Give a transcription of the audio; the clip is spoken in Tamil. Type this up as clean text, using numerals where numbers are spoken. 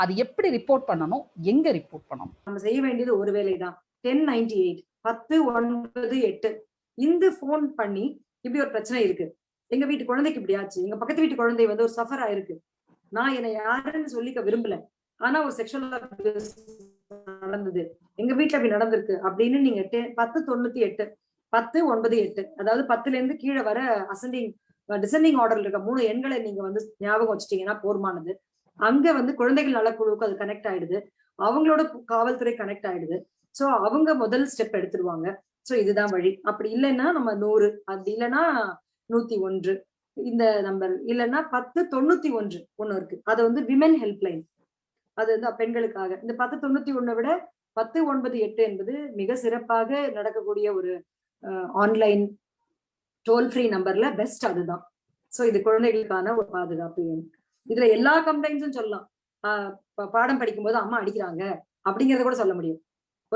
அது எப்படி ரிப்போர்ட் பண்ணணும், எங்க ரிப்போர்ட் பண்ணணும்? நம்ம செய்ய வேண்டியது ஒரு வேலைதான். 1098 1098 இந்த போன் பண்ணி இப்படி ஒரு பிரச்சனை இருக்கு, எங்க வீட்டு குழந்தைக்கு இப்படி ஆச்சு, எங்க பக்கத்து வீட்டு குழந்தை வந்து ஒரு சஃபர் ஆயிருக்கு, நான் என்னை யாருன்னு சொல்லிக்க விரும்பல, ஆனா ஒரு செக்ஷுவல் அபியூஸ் நடந்தது, எங்க வீட்டுல அப்படி நடந்திருக்கு அப்படின்னு நீங்க 1098 1098 அதாவது 10ல இருந்து கீழே வர அசெண்டிங் டிசெண்டிங் ஆர்டர்ல இருக்க 3 எண்களை நீங்க வந்து ஞாபகம் வச்சுட்டீங்கன்னா போர்மானது. அங்க வந்து குழந்தைகள் நலக்குழுவுக்கு அது கனெக்ட் ஆயிடுது, அவங்களோட காவல்துறை கனெக்ட் ஆயிடுது. சோ அவங்க முதல் ஸ்டெப் எடுத்துருவாங்க. சோ இதுதான் வழி. அப்படி இல்லைன்னா நம்ம 100, அப்படி இல்லைன்னா 101 இந்த நம்பர், இல்லைன்னா 1091 ஒண்ணு இருக்கு, அது வந்து விமென் ஹெல்ப்லைன், அது வந்து பெண்களுக்காக. இந்த 1091 விட 1098 என்பது மிக சிறப்பாக நடக்கக்கூடிய ஒரு ஆன்லைன் டோல் ஃப்ரீ நம்பர்ல பெஸ்ட் அதுதான். சோ இது குழந்தைகளுக்கான ஒரு பாதுகாப்பு எண். இதுல எல்லா கம்ப்ளைண்ட்ஸும் சொல்லலாம். பாடம் படிக்கும் போது அம்மா அடிக்கிறாங்க அப்படிங்கறத கூட சொல்ல முடியும்.